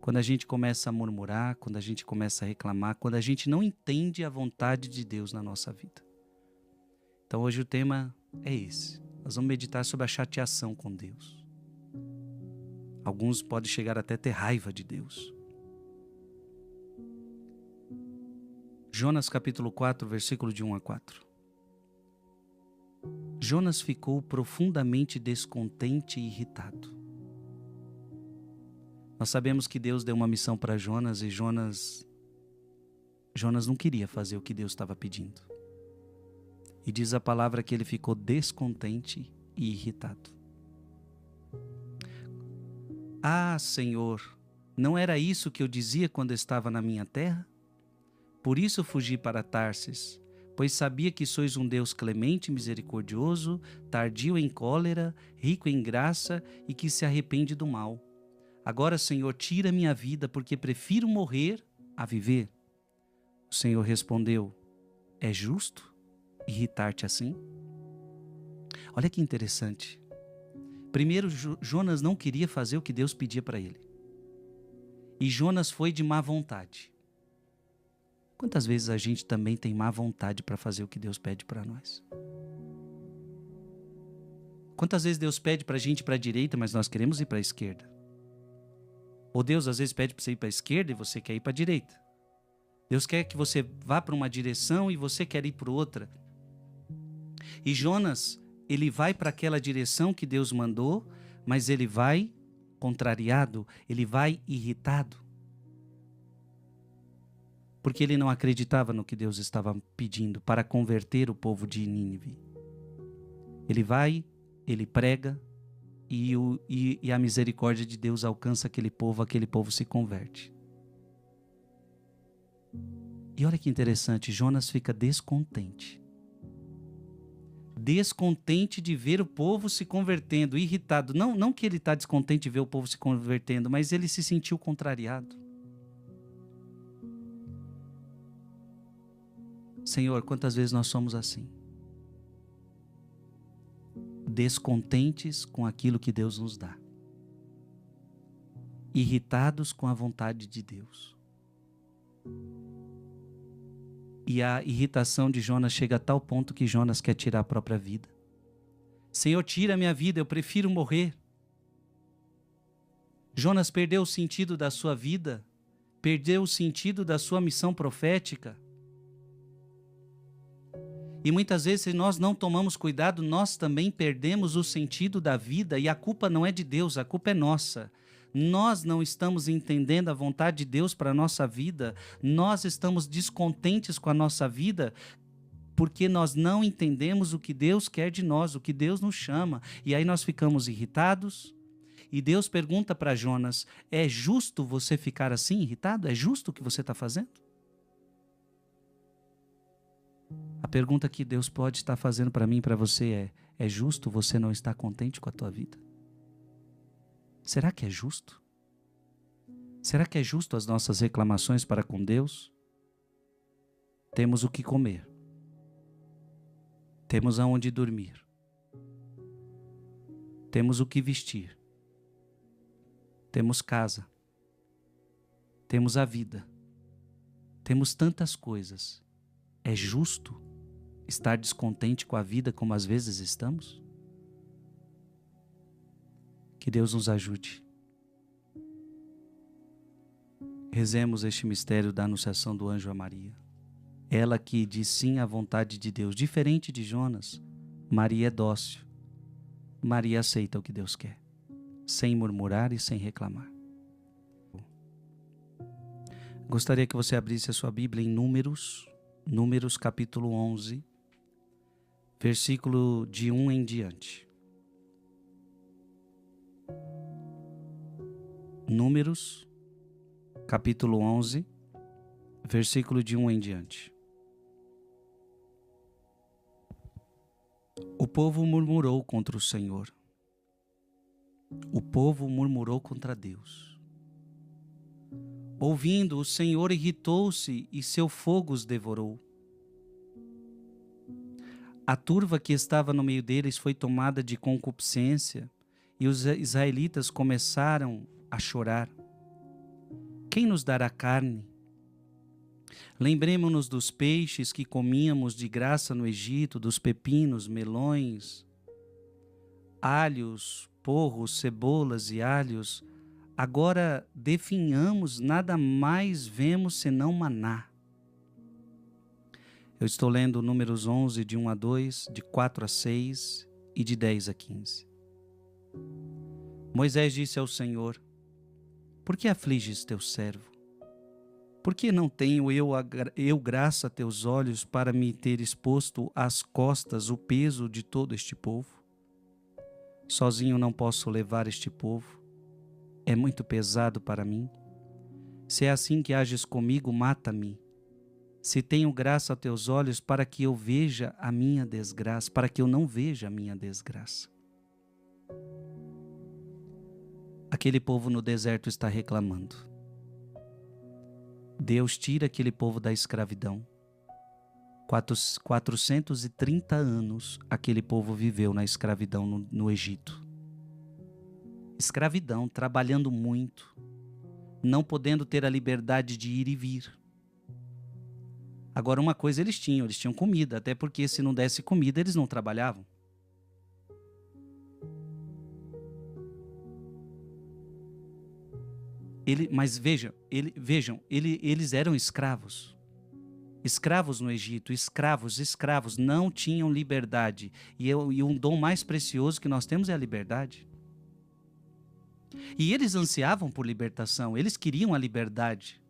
Quando a gente começa a murmurar, quando a gente começa a reclamar, quando a gente não entende a vontade de Deus na nossa vida. Então hoje o tema é esse. Nós vamos meditar sobre a chateação com Deus. Alguns podem chegar até a ter raiva de Deus. Jonas capítulo 4, versículo de 1 a 4. Jonas ficou profundamente descontente e irritado. Nós sabemos que Deus deu uma missão para Jonas e Jonas não queria fazer o que Deus estava pedindo. E diz a palavra que ele ficou descontente e irritado. Ah, Senhor, não era isso que eu dizia quando estava na minha terra? Por isso fugi para Tarsis, pois sabia que sois um Deus clemente e misericordioso, tardio em cólera, rico em graça e que se arrepende do mal. Agora, Senhor, tira minha vida, porque prefiro morrer a viver. O Senhor respondeu: é justo irritar-te assim? Olha que interessante. Primeiro, Jonas não queria fazer o que Deus pedia para ele. E Jonas foi de má vontade. Quantas vezes a gente também tem má vontade para fazer o que Deus pede para nós? Quantas vezes Deus pede para a gente ir para a direita, mas nós queremos ir para a esquerda? Ou Deus às vezes pede para você ir para a esquerda e você quer ir para a direita. Deus quer que você vá para uma direção e você quer ir para outra. E Jonas, ele vai para aquela direção que Deus mandou, mas ele vai contrariado, ele vai irritado. Porque ele não acreditava no que Deus estava pedindo para converter o povo de Nínive. Ele vai, ele prega e a misericórdia de Deus alcança aquele povo se converte. E olha que interessante, Jonas fica descontente. Descontente de ver o povo se convertendo, irritado. Não que ele está descontente de ver o povo se convertendo, mas ele se sentiu contrariado. Senhor, quantas vezes nós somos assim? Descontentes com aquilo que Deus nos dá. Irritados com a vontade de Deus. E a irritação de Jonas chega a tal ponto que Jonas quer tirar a própria vida. Senhor, tira a minha vida, eu prefiro morrer. Jonas perdeu o sentido da sua vida, perdeu o sentido da sua missão profética. E muitas vezes, se nós não tomamos cuidado, nós também perdemos o sentido da vida, e a culpa não é de Deus, a culpa é nossa. Nós não estamos entendendo a vontade de Deus para a nossa vida, nós estamos descontentes com a nossa vida, porque nós não entendemos o que Deus quer de nós, o que Deus nos chama, e aí nós ficamos irritados. E Deus pergunta para Jonas: é justo você ficar assim irritado? É justo o que você está fazendo? A pergunta que Deus pode estar fazendo para mim e para você é justo você não estar contente com a tua vida? Será que é justo? Será que é justo as nossas reclamações para com Deus? Temos o que comer. Temos aonde dormir. Temos o que vestir. Temos casa. Temos a vida. Temos tantas coisas. É justo estar descontente com a vida como às vezes estamos? Que Deus nos ajude. Rezemos este mistério da anunciação do anjo a Maria. Ela que diz sim à vontade de Deus. Diferente de Jonas, Maria é dócil. Maria aceita o que Deus quer, sem murmurar e sem reclamar. Gostaria que você abrisse a sua Bíblia em Números capítulo 11, versículo de 1 em diante. Números capítulo 11, versículo de 1 em diante. O povo murmurou contra o Senhor. O povo murmurou contra Deus. Ouvindo, o Senhor irritou-se e seu fogo os devorou. A turva que estava no meio deles foi tomada de concupiscência e os israelitas começaram a chorar. Quem nos dará carne? Lembremo-nos dos peixes que comíamos de graça no Egito, dos pepinos, melões, alhos, porros, cebolas e alhos. Agora definhamos, nada mais vemos senão maná. Eu estou lendo Números 11, de 1 a 2, de 4 a 6 e de 10 a 15. Moisés disse ao Senhor: por que afliges teu servo? Por que não tenho eu graça a teus olhos para me ter exposto às costas o peso de todo este povo? Sozinho não posso levar este povo. É muito pesado para mim. Se é assim que ages comigo, mata-me. Se tenho graça a teus olhos para que eu veja a minha desgraça, para que eu não veja a minha desgraça. Aquele povo no deserto está reclamando. Deus tira aquele povo da escravidão. 430 anos aquele povo viveu na escravidão no Egito. Escravidão, trabalhando muito, não podendo ter a liberdade de ir e vir. Agora, uma coisa eles tinham comida, até porque se não desse comida eles não trabalhavam. Mas vejam, eles eram escravos. Escravos no Egito, escravos, não tinham liberdade. E um dom mais precioso que nós temos é a liberdade. E eles ansiavam por libertação, eles queriam a liberdade.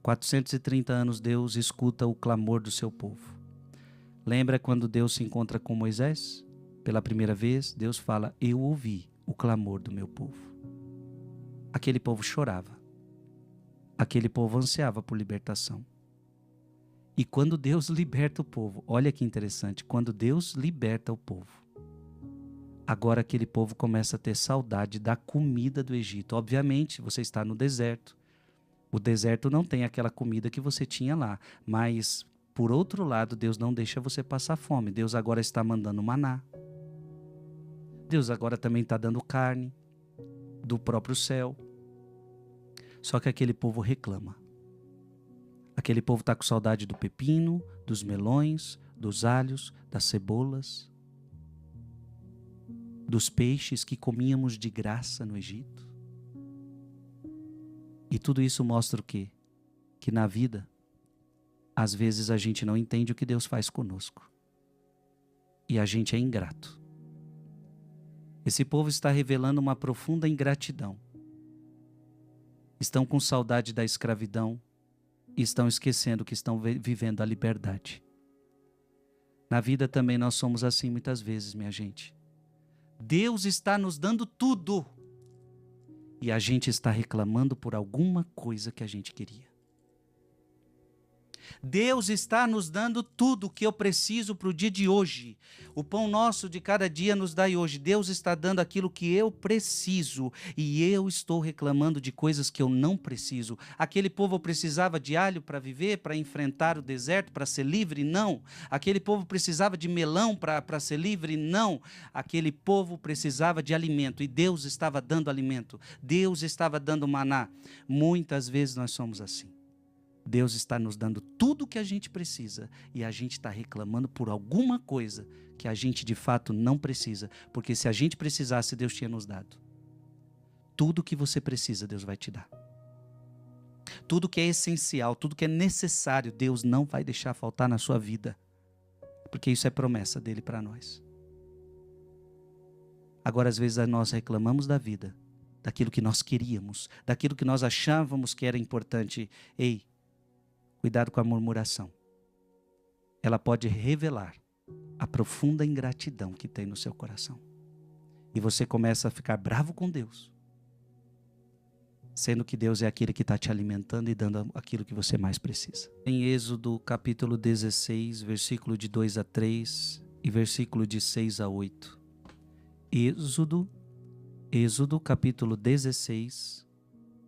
430 anos Deus escuta o clamor do seu povo. Lembra quando Deus se encontra com Moisés? Pela primeira vez, Deus fala: eu ouvi o clamor do meu povo. Aquele povo chorava. Aquele povo ansiava por libertação. E quando Deus liberta o povo, olha que interessante, quando Deus liberta o povo, agora aquele povo começa a ter saudade da comida do Egito. Obviamente, você está no deserto. O deserto não tem aquela comida que você tinha lá, mas, por outro lado, Deus não deixa você passar fome. Deus agora está mandando maná. Deus agora também está dando carne do próprio céu. Só que aquele povo reclama. Aquele povo está com saudade do pepino, dos melões, dos alhos, das cebolas, dos peixes que comíamos de graça no Egito. E tudo isso mostra o quê? Que na vida, às vezes a gente não entende o que Deus faz conosco. E a gente é ingrato. Esse povo está revelando uma profunda ingratidão. Estão com saudade da escravidão e estão esquecendo que estão vivendo a liberdade. Na vida também nós somos assim muitas vezes, minha gente. Deus está nos dando tudo e a gente está reclamando por alguma coisa que a gente queria. Deus está nos dando tudo o que eu preciso para o dia de hoje. O pão nosso de cada dia nos dai hoje. Deus está dando aquilo que eu preciso e eu estou reclamando de coisas que eu não preciso. Aquele povo precisava de alho para viver, para enfrentar o deserto, para ser livre? Não. Aquele povo precisava de melão para ser livre? Não. Aquele povo precisava de alimento e Deus estava dando alimento. Deus estava dando maná. Muitas vezes nós somos assim. Deus está nos dando tudo o que a gente precisa e a gente está reclamando por alguma coisa que a gente de fato não precisa, porque se a gente precisasse, Deus tinha nos dado. Tudo o que você precisa, Deus vai te dar. Tudo que é essencial, tudo que é necessário, Deus não vai deixar faltar na sua vida, porque isso é promessa dele para nós. Agora, às vezes, nós reclamamos da vida, daquilo que nós queríamos, daquilo que nós achávamos que era importante. Ei, cuidado com a murmuração. Ela pode revelar a profunda ingratidão que tem no seu coração. E você começa a ficar bravo com Deus, sendo que Deus é aquele que está te alimentando e dando aquilo que você mais precisa. Em Êxodo capítulo 16, versículo de 2 a 3 e versículo de 6 a 8. Êxodo capítulo 16,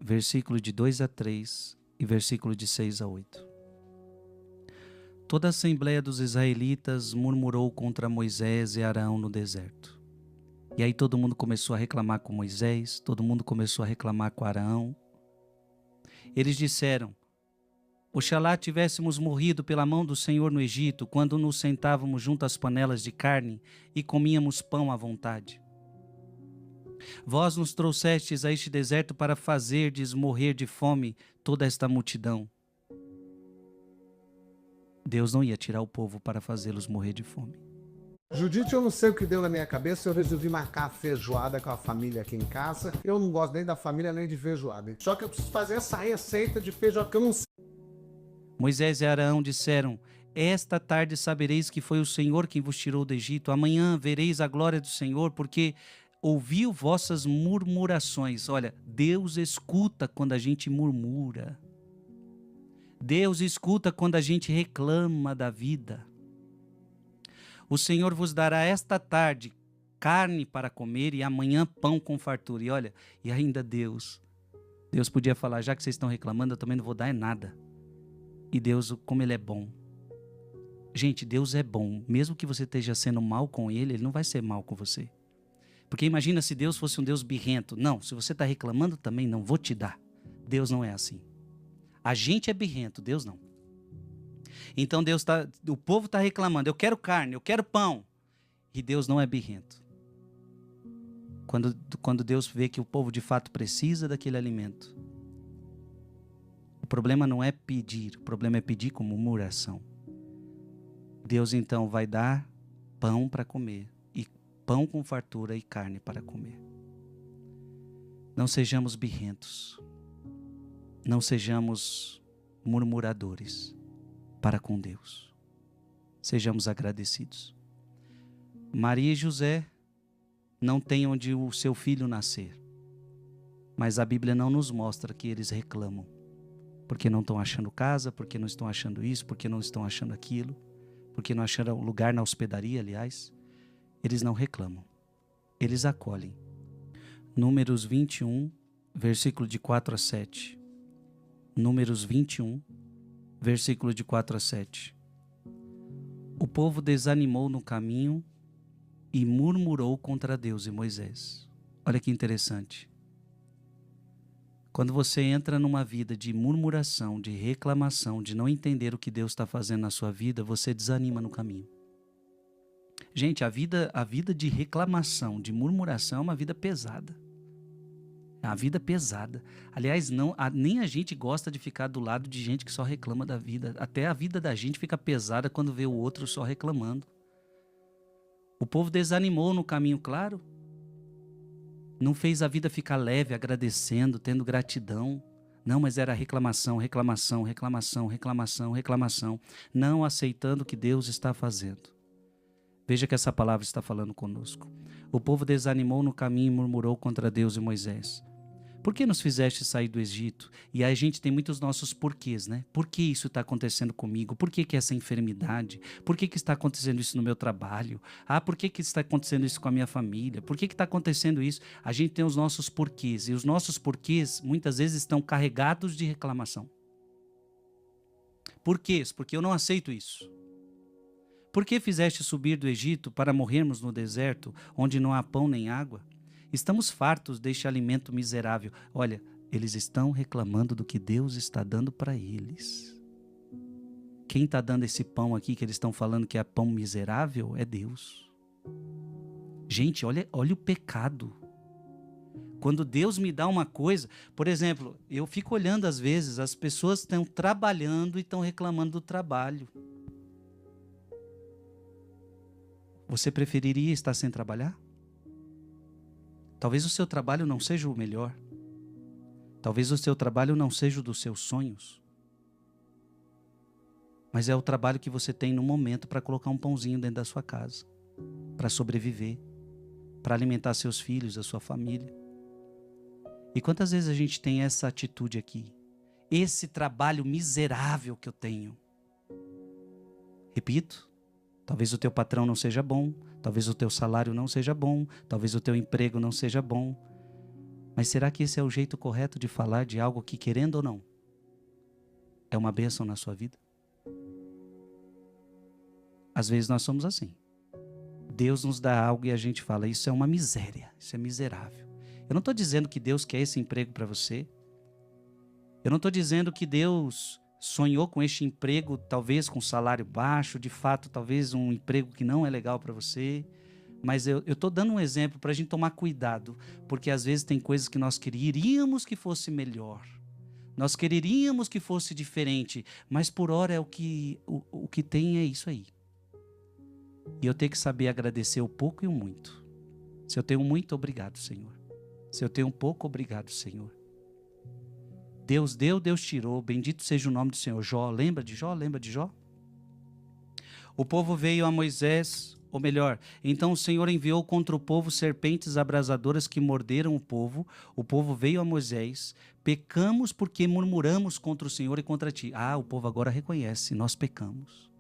versículo de 2 a 3 e versículo de 6 a 8. Toda a assembleia dos israelitas murmurou contra Moisés e Arão no deserto. E aí todo mundo começou a reclamar com Moisés, todo mundo começou a reclamar com Arão. Eles disseram: oxalá tivéssemos morrido pela mão do Senhor no Egito, quando nos sentávamos junto às panelas de carne e comíamos pão à vontade. Vós nos trouxestes a este deserto para fazerdes morrer de fome toda esta multidão. Deus não ia tirar o povo para fazê-los morrer de fome. Judite, eu não sei o que deu na minha cabeça, eu resolvi marcar a feijoada com a família aqui em casa. Eu não gosto nem da família, nem de feijoada. Só que eu preciso fazer essa receita de feijoada que eu não sei. Moisés e Arão disseram: esta tarde sabereis que foi o Senhor quem vos tirou do Egito. Amanhã vereis a glória do Senhor, porque ouviu vossas murmurações. Olha, Deus escuta quando a gente murmura. Deus escuta quando a gente reclama da vida. O Senhor vos dará esta tarde carne para comer e amanhã pão com fartura. E olha, e ainda Deus podia falar: já que vocês estão reclamando, eu também não vou dar nada. E Deus, como Ele é bom. Gente, Deus é bom. Mesmo que você esteja sendo mal com Ele, Ele não vai ser mal com você. Porque imagina se Deus fosse um Deus birrento. Não, se você está reclamando também, não vou te dar. Deus não é assim. A gente é birrento, Deus não. Então o povo está reclamando: eu quero carne, eu quero pão. E Deus não é birrento. Quando Deus vê que o povo de fato precisa daquele alimento, o problema não é pedir, o problema é pedir com murmuração. Deus então vai dar pão para comer, e pão com fartura e carne para comer. Não sejamos birrentos, não sejamos murmuradores para com Deus. Sejamos agradecidos. Maria e José não têm onde o seu filho nascer, mas a Bíblia não nos mostra que eles reclamam, porque não estão achando casa, porque não estão achando isso, porque não estão achando aquilo, porque não acharam lugar na hospedaria, aliás. Eles não reclamam, eles acolhem. Números 21, versículo de 4 a 7. Números 21, versículo de 4 a 7. O povo desanimou no caminho e murmurou contra Deus e Moisés. Olha que interessante. Quando você entra numa vida de murmuração, de reclamação, de não entender o que Deus está fazendo na sua vida, você desanima no caminho. Gente, a vida de reclamação, de murmuração é uma vida pesada. É uma vida pesada. Aliás, nem a gente gosta de ficar do lado de gente que só reclama da vida. Até a vida da gente fica pesada quando vê o outro só reclamando. O povo desanimou no caminho, claro. Não fez a vida ficar leve, agradecendo, tendo gratidão. Não, mas era reclamação, reclamação, reclamação, reclamação, reclamação. Não aceitando o que Deus está fazendo. Veja que essa palavra está falando conosco. O povo desanimou no caminho e murmurou contra Deus e Moisés. Por que nos fizeste sair do Egito? E aí a gente tem muitos nossos porquês, né? Por que isso está acontecendo comigo? Por que essa enfermidade? Por que está acontecendo isso no meu trabalho? Por que está acontecendo isso com a minha família? Por que está acontecendo isso? A gente tem os nossos porquês. E os nossos porquês muitas vezes estão carregados de reclamação. Porquês? Porque eu não aceito isso. Por que fizeste subir do Egito para morrermos no deserto, onde não há pão nem água? Estamos fartos deste alimento miserável. Olha, eles estão reclamando do que Deus está dando para eles. Quem está dando esse pão aqui que eles estão falando que é pão miserável é Deus. Gente, olha o pecado. Quando Deus me dá uma coisa, por exemplo, eu fico olhando às vezes, as pessoas estão trabalhando e estão reclamando do trabalho. Você preferiria estar sem trabalhar? Talvez o seu trabalho não seja o melhor. Talvez o seu trabalho não seja o dos seus sonhos. Mas é o trabalho que você tem no momento para colocar um pãozinho dentro da sua casa, para sobreviver, para alimentar seus filhos, a sua família. E quantas vezes a gente tem essa atitude aqui? Esse trabalho miserável que eu tenho. Repito, talvez o teu patrão não seja bom, talvez o teu salário não seja bom, talvez o teu emprego não seja bom. Mas será que esse é o jeito correto de falar de algo que, querendo ou não, é uma bênção na sua vida? Às vezes nós somos assim. Deus nos dá algo e a gente fala: isso é uma miséria, isso é miserável. Eu não estou dizendo que Deus quer esse emprego para você. Eu não estou dizendo que Deus sonhou com este emprego, talvez com salário baixo, de fato, talvez um emprego que não é legal para você. Mas eu estou dando um exemplo para a gente tomar cuidado, porque às vezes tem coisas que nós queríamos que fosse melhor. Nós queríamos que fosse diferente, mas por hora é o que tem é isso aí. E eu tenho que saber agradecer o pouco e o muito. Se eu tenho muito, obrigado, Senhor. Se eu tenho um pouco, obrigado, Senhor. Deus deu, Deus tirou, bendito seja o nome do Senhor. Jó, lembra de Jó? Lembra de Jó? O povo veio a Moisés, ou melhor, então o Senhor enviou contra o povo serpentes abrasadoras que morderam o povo. O povo veio a Moisés, pecamos porque murmuramos contra o Senhor e contra ti. O povo agora reconhece, nós pecamos.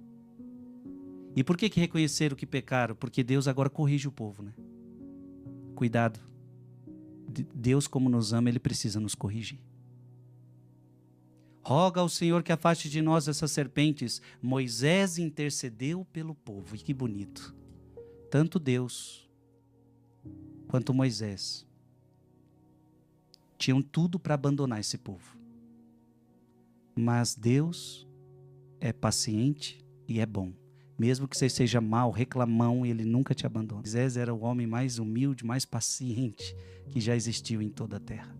E por que reconheceram que pecaram? Porque Deus agora corrige o povo, né? Cuidado. Deus, como nos ama, Ele precisa nos corrigir. Roga ao Senhor que afaste de nós essas serpentes. Moisés intercedeu pelo povo. E que bonito. Tanto Deus quanto Moisés tinham tudo para abandonar esse povo. Mas Deus é paciente e é bom. Mesmo que você seja mau, reclamão, Ele nunca te abandona. Moisés era o homem mais humilde, mais paciente que já existiu em toda a terra.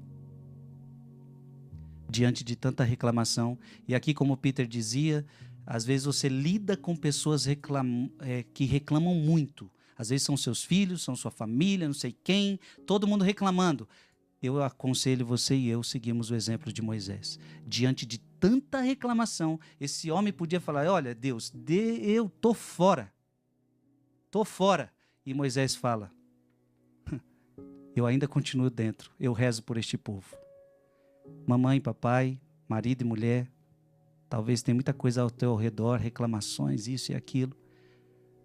Diante de tanta reclamação, e aqui como Peter dizia, às vezes você lida com pessoas que reclamam muito. Às vezes são seus filhos, são sua família, não sei quem, todo mundo reclamando. Eu aconselho você e eu seguimos o exemplo de Moisés. Diante de tanta reclamação, esse homem podia falar, olha Deus, eu tô fora. Tô fora. E Moisés fala, eu ainda continuo dentro, eu rezo por este povo. Mamãe, papai, marido e mulher, talvez tenha muita coisa ao teu redor, reclamações, isso e aquilo.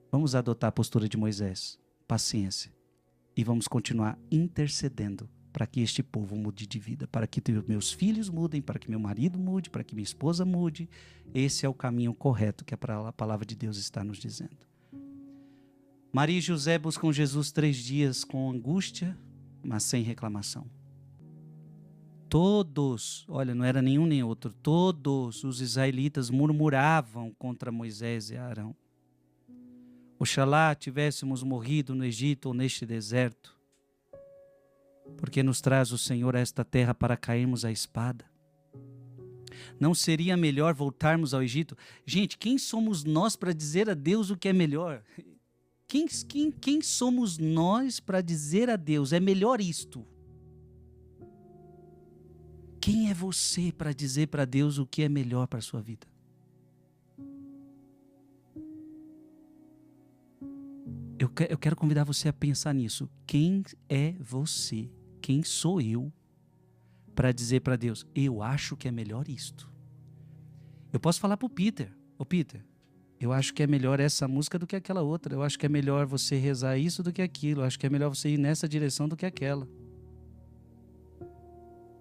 Vamos adotar a postura de Moisés, paciência, e vamos continuar intercedendo para que este povo mude de vida, para que meus filhos mudem, para que meu marido mude, para que minha esposa mude. Esse é o caminho correto que a palavra de Deus está nos dizendo. Maria e José buscam Jesus 3 dias com angústia, mas sem reclamação. Todos, olha, não era nenhum nem outro, todos os israelitas murmuravam contra Moisés e Arão. Oxalá tivéssemos morrido no Egito ou neste deserto, porque nos traz o Senhor a esta terra para cairmos à espada. Não seria melhor voltarmos ao Egito? Gente, quem somos nós para dizer a Deus o que é melhor? Quem somos nós para dizer a Deus, é melhor isto? Quem é você para dizer para Deus o que é melhor para a sua vida? Eu quero convidar você a pensar nisso. Quem é você? Quem sou eu para dizer para Deus, eu acho que é melhor isto? Eu posso falar para o Peter, Peter, eu acho que é melhor essa música do que aquela outra. Eu acho que é melhor você rezar isso do que aquilo. Eu acho que é melhor você ir nessa direção do que aquela.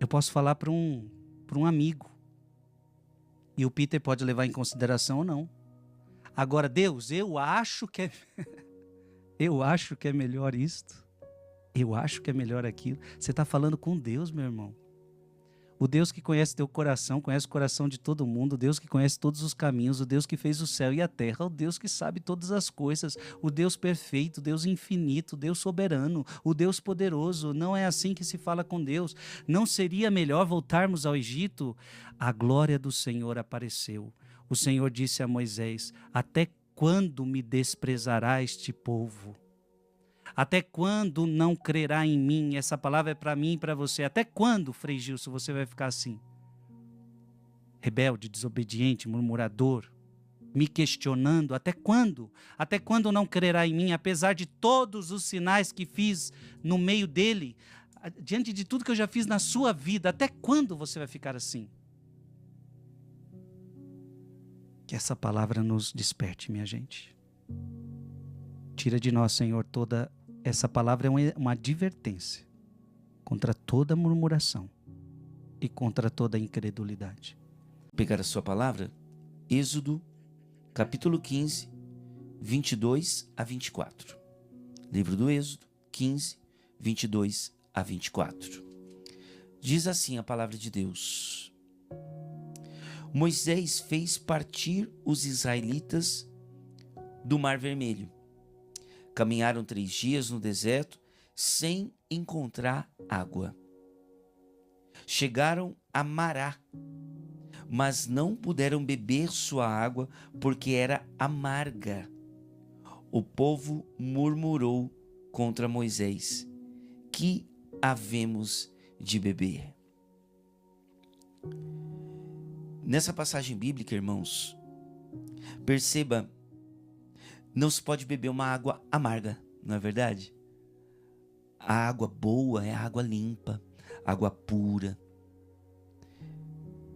Eu posso falar para um amigo. E o Peter pode levar em consideração ou não. Agora, Deus, eu acho que é melhor isto. Eu acho que é melhor aquilo. Você está falando com Deus, meu irmão. O Deus que conhece teu coração, conhece o coração de todo mundo, o Deus que conhece todos os caminhos, o Deus que fez o céu e a terra, o Deus que sabe todas as coisas, o Deus perfeito, o Deus infinito, o Deus soberano, o Deus poderoso. Não é assim que se fala com Deus. Não seria melhor voltarmos ao Egito? A glória do Senhor apareceu. O Senhor disse a Moisés, até quando me desprezará este povo? Até quando não crerá em mim? Essa palavra é para mim e para você. Até quando, Frei Gilson, você vai ficar assim? Rebelde, desobediente, murmurador, me questionando. Até quando? Até quando não crerá em mim? Apesar de todos os sinais que fiz no meio dele, diante de tudo que eu já fiz na sua vida, até quando você vai ficar assim? Que essa palavra nos desperte, minha gente. Tira de nós, Senhor, toda... Essa palavra é uma advertência contra toda murmuração e contra toda incredulidade. Pegar a sua palavra, Êxodo, capítulo 15, 22 a 24. Livro do Êxodo, 15, 22 a 24. Diz assim a palavra de Deus. Moisés fez partir os israelitas do Mar Vermelho. Caminharam 3 dias no deserto sem encontrar água. Chegaram a Mará, mas não puderam beber sua água porque era amarga. O povo murmurou contra Moisés: que havemos de beber? Nessa passagem bíblica, irmãos, perceba, não se pode beber uma água amarga, não é verdade? A água boa é a água limpa, água pura.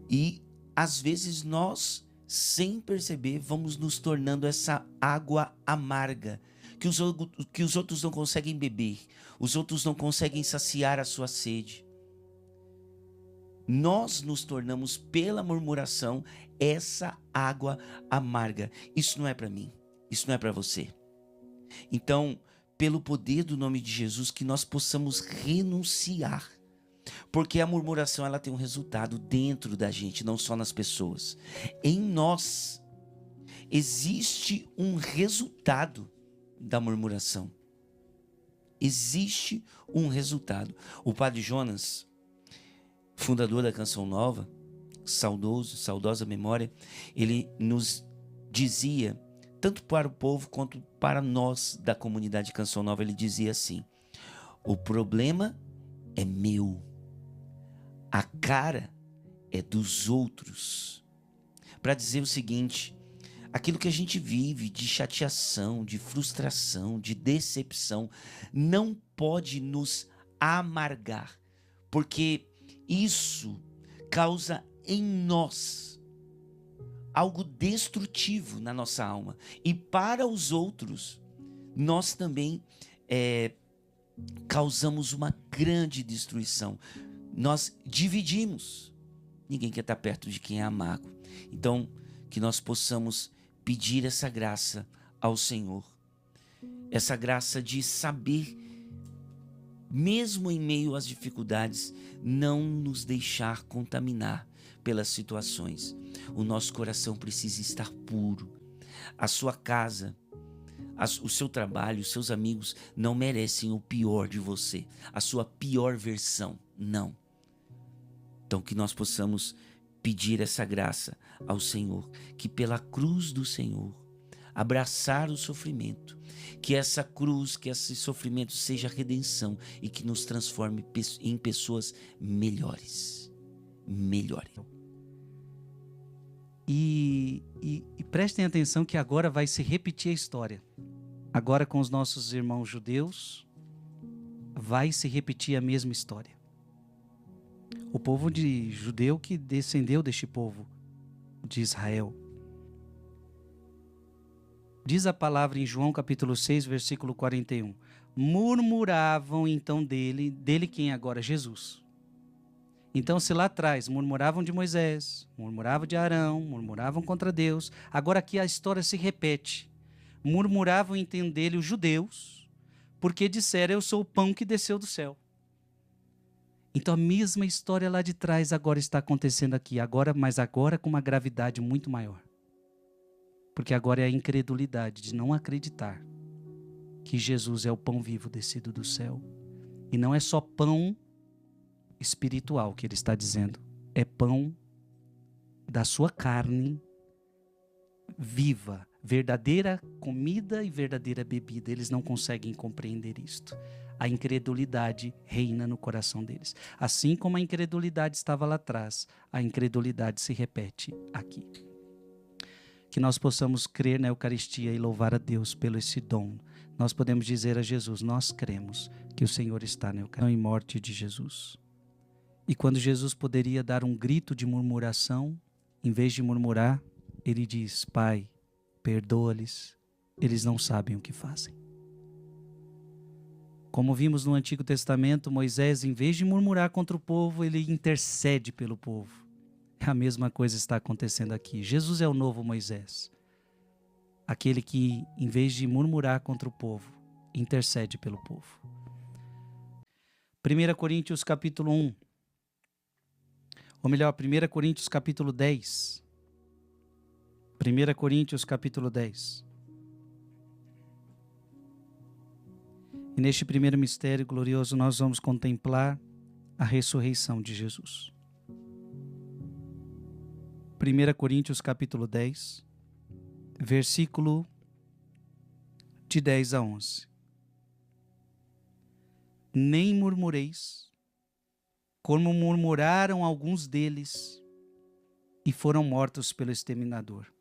E às vezes nós, sem perceber, vamos nos tornando essa água amarga, que os outros não conseguem beber, os outros não conseguem saciar a sua sede. Nós nos tornamos, pela murmuração, essa água amarga. Isso não é para mim, isso não é para você. Então, pelo poder do nome de Jesus, que nós possamos renunciar. Porque a murmuração, ela tem um resultado dentro da gente, não só nas pessoas. Em nós existe um resultado da murmuração. Existe um resultado. O Padre Jonas, fundador da Canção Nova, saudosa memória, ele nos dizia, tanto para o povo quanto para nós da comunidade Canção Nova, ele dizia assim: o problema é meu, a cara é dos outros. Para dizer o seguinte: aquilo que a gente vive de chateação, de frustração, de decepção, não pode nos amargar, porque isso causa em nós algo destrutivo na nossa alma. E para os outros, nós também causamos uma grande destruição. Nós dividimos. Ninguém quer estar perto de quem é amargo. Então, que nós possamos pedir essa graça ao Senhor. Essa graça de saber, mesmo em meio às dificuldades, não nos deixar contaminar pelas situações. O nosso coração precisa estar puro. A sua casa, o seu trabalho, os seus amigos não merecem o pior de você, a sua pior versão, não. Então que nós possamos pedir essa graça ao Senhor, que pela cruz do Senhor, abraçar o sofrimento, que essa cruz, que esse sofrimento seja redenção e que nos transforme em pessoas melhores. E prestem atenção que agora vai se repetir a história. Agora com os nossos irmãos judeus, vai se repetir a mesma história. O povo de judeu que descendeu deste povo de Israel. Diz a palavra em João capítulo 6, versículo 41. Murmuravam então dele quem agora? Jesus. Então, se lá atrás murmuravam de Moisés, murmuravam de Arão, murmuravam contra Deus, agora aqui a história se repete. Murmuravam então dele os judeus, porque disseram: eu sou o pão que desceu do céu. Então a mesma história lá de trás agora está acontecendo aqui, mas agora com uma gravidade muito maior. Porque agora é a incredulidade de não acreditar que Jesus é o pão vivo descido do céu. E não é só pão espiritual que ele está dizendo, é pão da sua carne viva, verdadeira comida e verdadeira bebida. Eles não conseguem compreender isto. A incredulidade reina no coração deles. Assim como a incredulidade estava lá atrás, a incredulidade se repete aqui. Que nós possamos crer na Eucaristia e louvar a Deus pelo esse dom. Nós podemos dizer a Jesus: nós cremos que o Senhor está na Eucaristia e morte de Jesus. E quando Jesus poderia dar um grito de murmuração, em vez de murmurar, ele diz: Pai, perdoa-lhes, eles não sabem o que fazem. Como vimos no Antigo Testamento, Moisés, em vez de murmurar contra o povo, ele intercede pelo povo. A mesma coisa está acontecendo aqui. Jesus é o novo Moisés. Aquele que, em vez de murmurar contra o povo, intercede pelo povo. 1 Coríntios capítulo 1. Ou melhor, 1 Coríntios capítulo 10. 1 Coríntios capítulo 10. E neste primeiro mistério glorioso nós vamos contemplar a ressurreição de Jesus. 1 Coríntios capítulo 10, versículo de 10 a 11. Nem murmureis, como murmuraram alguns deles, e foram mortos pelo exterminador.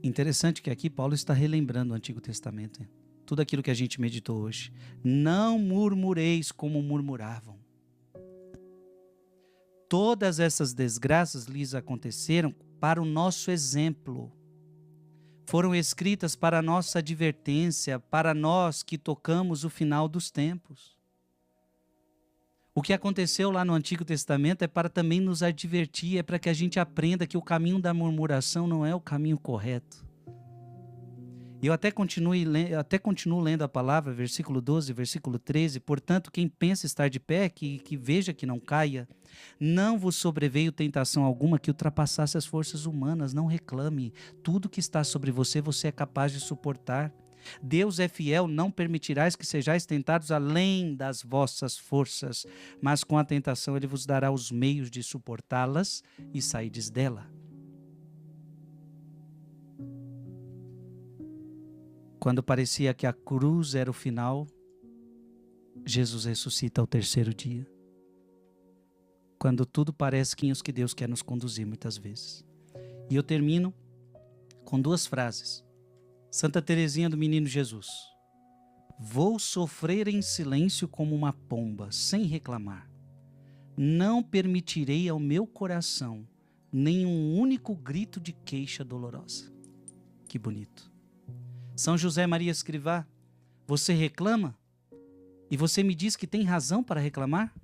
Interessante que aqui Paulo está relembrando o Antigo Testamento, hein? Tudo aquilo que a gente meditou hoje. Não murmureis como murmuravam. Todas essas desgraças lhes aconteceram para o nosso exemplo. Foram escritas para a nossa advertência, para nós que tocamos o final dos tempos. O que aconteceu lá no Antigo Testamento é para também nos advertir, é para que a gente aprenda que o caminho da murmuração não é o caminho correto. E eu até continuo lendo a palavra, versículo 12, versículo 13. Portanto, quem pensa estar de pé, que veja que não caia. Não vos sobreveio tentação alguma que ultrapassasse as forças humanas. Não reclame. Tudo que está sobre você, você é capaz de suportar. Deus é fiel, não permitirás que sejais tentados além das vossas forças. Mas com a tentação ele vos dará os meios de suportá-las e saídes dela. Quando parecia que a cruz era o final, Jesus ressuscita ao terceiro dia. Quando tudo parece que Deus quer nos conduzir muitas vezes. E eu termino com duas frases. Santa Teresinha do Menino Jesus. Vou sofrer em silêncio como uma pomba, sem reclamar. Não permitirei ao meu coração nenhum único grito de queixa dolorosa. Que bonito. São José Maria Escrivá, você reclama? E você me diz que tem razão para reclamar?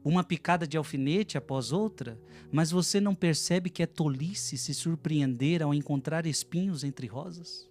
Uma picada de alfinete após outra, mas você não percebe que é tolice se surpreender ao encontrar espinhos entre rosas?